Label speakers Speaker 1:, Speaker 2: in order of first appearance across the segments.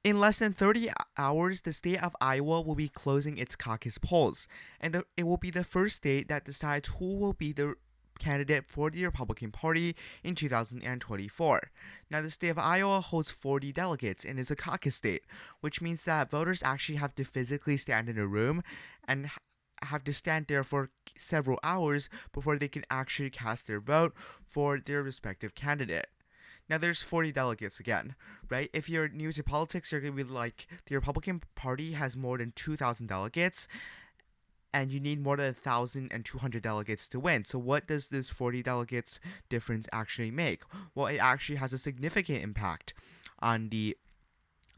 Speaker 1: In less than 30 hours, the state of Iowa will be closing its caucus polls, and it will be the first state that decides who will be the candidate for the Republican Party in 2024. Now, the state of Iowa holds 40 delegates and is a caucus state, which means that voters actually have to physically stand in a room and have to stand there for several hours before they can actually cast their vote for their respective candidate. Now, there's 40 delegates again, right? If you're new to politics, you're going to be like, the Republican Party has more than 2,000 delegates, and you need more than 1,200 delegates to win. So what does this 40 delegates difference actually make? Well, it actually has a significant impact on the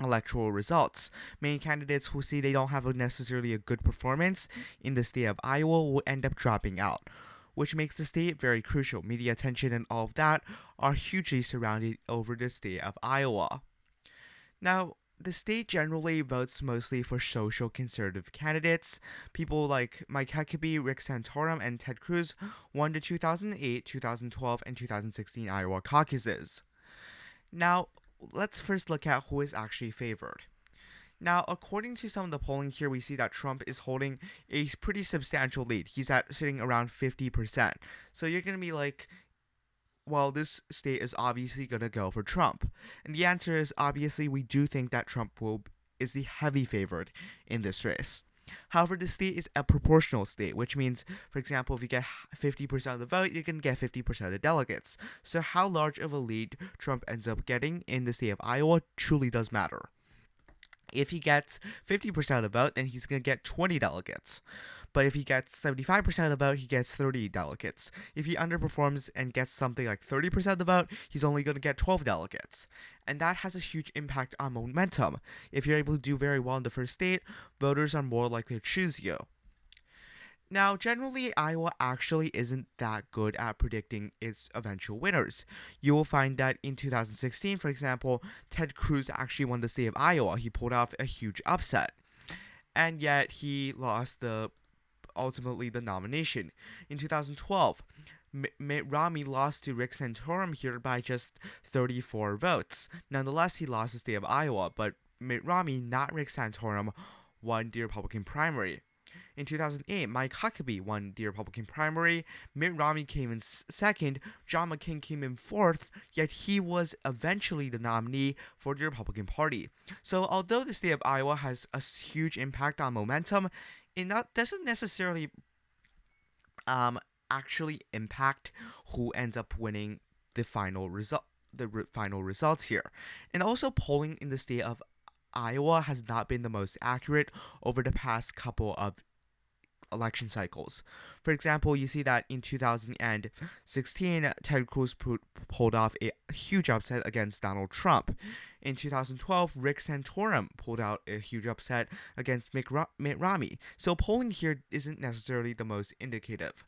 Speaker 1: electoral results. Many candidates who see they don't have necessarily a good performance in the state of Iowa will end up dropping out, which makes the state very crucial. Media attention and all of that are hugely surrounded over the state of Iowa. Now, the state generally votes mostly for social conservative candidates. People like Mike Huckabee, Rick Santorum, and Ted Cruz won the 2008, 2012, and 2016 Iowa caucuses. Now, let's first look at who is actually favored. Now, according to some of the polling here, we see that Trump is holding a pretty substantial lead. He's sitting around 50%. So you're going to be like, well, this state is obviously going to go for Trump. And the answer is, obviously, we do think that Trump is the heavy favorite in this race. However, the state is a proportional state, which means, for example, if you get 50% of the vote, you're going to get 50% of the delegates. So how large of a lead Trump ends up getting in the state of Iowa truly does matter. If he gets 50% of the vote, then he's going to get 20 delegates. But if he gets 75% of the vote, he gets 30 delegates. If he underperforms and gets something like 30% of the vote, he's only going to get 12 delegates. And that has a huge impact on momentum. If you're able to do very well in the first state, voters are more likely to choose you. Now, generally, Iowa actually isn't that good at predicting its eventual winners. You will find that in 2016, for example, Ted Cruz actually won the state of Iowa. He pulled off a huge upset. And yet, he lost ultimately the nomination. In 2012, Mitt Romney lost to Rick Santorum here by just 34 votes. Nonetheless, he lost the state of Iowa, but Mitt Romney, not Rick Santorum, won the Republican primary. In 2008, Mike Huckabee won the Republican primary, Mitt Romney came in second, John McCain came in fourth, yet he was eventually the nominee for the Republican Party. So although the state of Iowa has a huge impact on momentum, it doesn't necessarily actually impact who ends up winning the final final results here. And also, polling in the state of Iowa has not been the most accurate over the past couple of election cycles. For example, you see that in 2016, Ted Cruz pulled off a huge upset against Donald Trump. In 2012, Rick Santorum pulled out a huge upset against Mitt Romney. So polling here isn't necessarily the most indicative.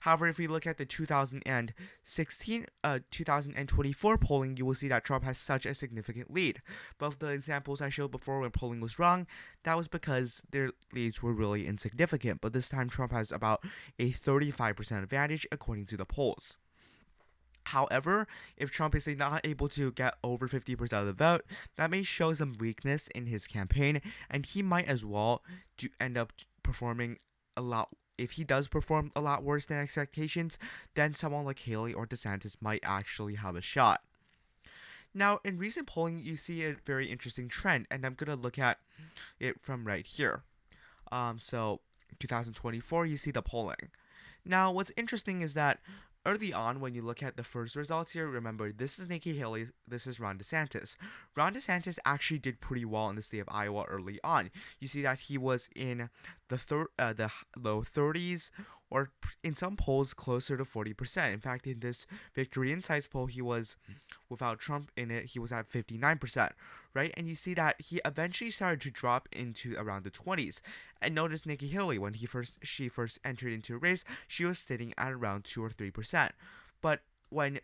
Speaker 1: However, if we look at the 2024 polling, you will see that Trump has such a significant lead. Both the examples I showed before when polling was wrong, that was because their leads were really insignificant. But this time, Trump has about a 35% advantage according to the polls. However, if Trump is not able to get over 50% of the vote, that may show some weakness in his campaign, and he might as well end up performing a lot. If he does perform a lot worse than expectations, then someone like Haley or DeSantis might actually have a shot. Now, in recent polling, you see a very interesting trend, and I'm going to look at it from right here. So 2024, you see the polling. Now, what's interesting is that early on, when you look at the first results here, remember, this is Nikki Haley, this is Ron DeSantis. Ron DeSantis actually did pretty well in the state of Iowa early on. You see that he was in the low 30s, or in some polls closer to 40%. In fact, in this Victory Insights poll, he was, without Trump in it, he was at 59%, right? And you see that he eventually started to drop into around the 20s. And notice Nikki Haley, when she first entered into a race, she was sitting at around 2 or 3%. But when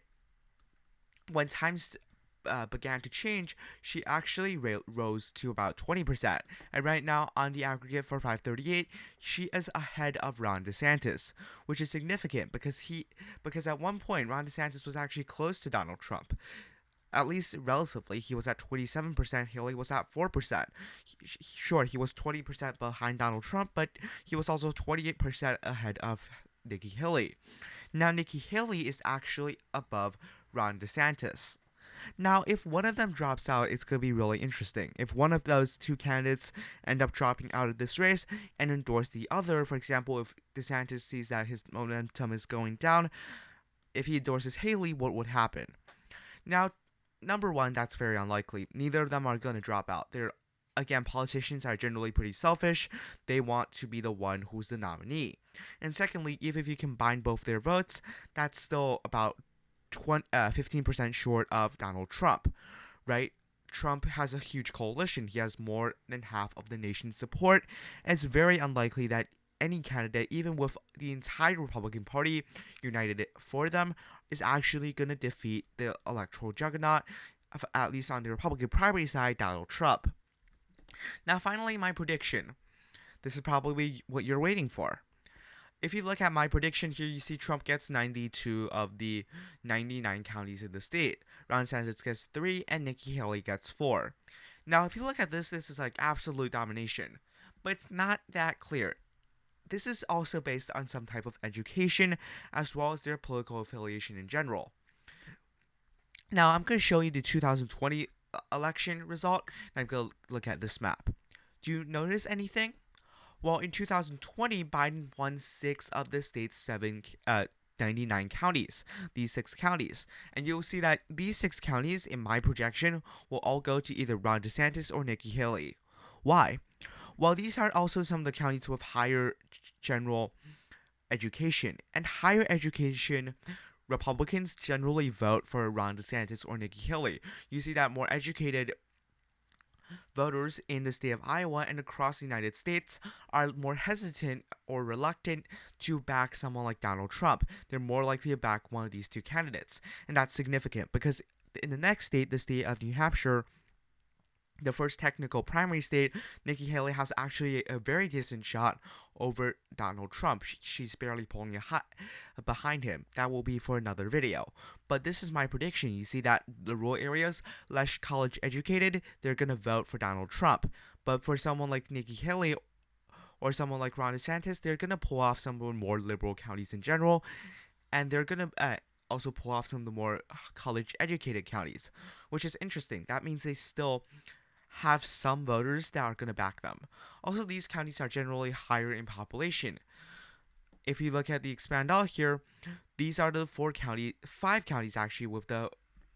Speaker 1: times began to change, she actually rose to about 20%. And right now, on the aggregate for FiveThirtyEight, she is ahead of Ron DeSantis, which is significant because at one point, Ron DeSantis was actually close to Donald Trump. at least relatively, he was at 27%, Haley was at 4%. Sure, he was 20% behind Donald Trump, but he was also 28% ahead of Nikki Haley. Now, Nikki Haley is actually above Ron DeSantis. Now, if one of them drops out, it's going to be really interesting. If one of those two candidates end up dropping out of this race and endorse the other, for example, if DeSantis sees that his momentum is going down, if he endorses Haley, what would happen? Now, number one, that's very unlikely. Neither of them are going to drop out. Again, politicians are generally pretty selfish. They want to be the one who's the nominee. And secondly, even if you combine both their votes, that's still about 15% short of Donald Trump, right? Trump has a huge coalition. He has more than half of the nation's support. And it's very unlikely that any candidate, even with the entire Republican Party united for them, is actually going to defeat the electoral juggernaut, at least on the Republican primary side, Donald Trump. Now, finally, my prediction. This is probably what you're waiting for. If you look at my prediction here, you see Trump gets 92 of the 99 counties in the state. Ron DeSantis gets 3, and Nikki Haley gets 4. Now, if you look at this is like absolute domination. But it's not that clear. This is also based on some type of education, as well as their political affiliation in general. Now, I'm going to show you the 2020 election result, and I'm going to look at this map. Do you notice anything? Well, in 2020, Biden won 6 of the state's 99 counties, these 6 counties. And you'll see that these 6 counties, in my projection, will all go to either Ron DeSantis or Nikki Haley. Why? Well, these are also some of the counties with higher general education. And higher education, Republicans generally vote for Ron DeSantis or Nikki Haley. You see that more educated voters in the state of Iowa and across the United States are more hesitant or reluctant to back someone like Donald Trump. They're more likely to back one of these two candidates. And that's significant because in the next state, the state of New Hampshire, the first technical primary state, Nikki Haley has actually a very decent shot over Donald Trump. She's barely pulling behind him. That will be for another video. But this is my prediction. You see that the rural areas, less college educated, they're going to vote for Donald Trump. But for someone like Nikki Haley or someone like Ron DeSantis, they're going to pull off some of the more liberal counties in general. And they're going to also pull off some of the more college educated counties, which is interesting. That means they still have some voters that are going to back them. Also, these counties are generally higher in population. If you look at the expand out here, these are the 5 counties actually with the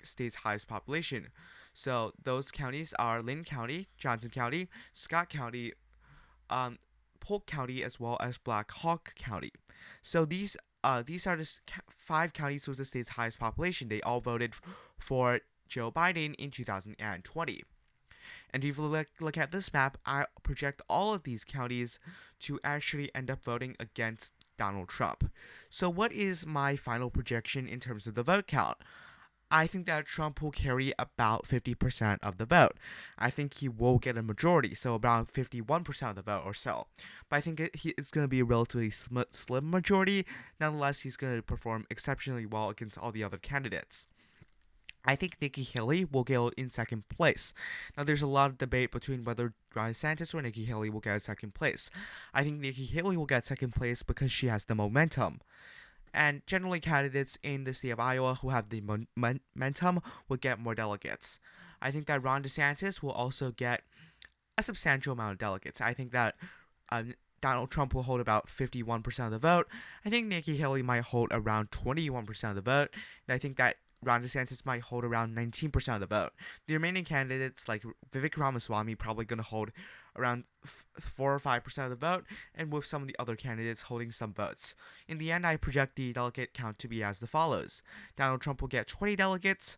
Speaker 1: state's highest population. So those counties are Lynn County, Johnson County, Scott County, Polk County, as well as Black Hawk County. So these are the 5 counties with the state's highest population. They all voted for Joe Biden in 2020. And if you look at this map, I project all of these counties to actually end up voting against Donald Trump. So what is my final projection in terms of the vote count? I think that Trump will carry about 50% of the vote. I think he will get a majority, so about 51% of the vote or so. But I think it's going to be a relatively slim majority. Nonetheless, he's going to perform exceptionally well against all the other candidates. I think Nikki Haley will get in second place. Now, there's a lot of debate between whether Ron DeSantis or Nikki Haley will get second place. I think Nikki Haley will get second place because she has the momentum. And generally, candidates in the state of Iowa who have the momentum will get more delegates. I think that Ron DeSantis will also get a substantial amount of delegates. I think that Donald Trump will hold about 51% of the vote. I think Nikki Haley might hold around 21% of the vote. And I think that Ron DeSantis might hold around 19% of the vote. The remaining candidates, like Vivek Ramaswamy, probably going to hold around 4 or 5% of the vote, and with some of the other candidates holding some votes. In the end, I project the delegate count to be as follows. Donald Trump will get 20 delegates.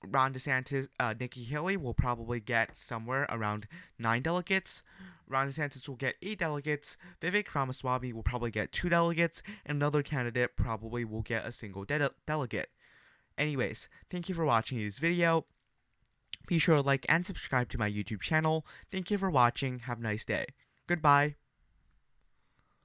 Speaker 1: Ron DeSantis, Nikki Haley will probably get somewhere around 9 delegates. Ron DeSantis will get 8 delegates. Vivek Ramaswamy will probably get 2 delegates, and another candidate probably will get a single delegate. Anyways, thank you for watching this video. Be sure to like and subscribe to my YouTube channel. Thank you for watching. Have a nice day. Goodbye.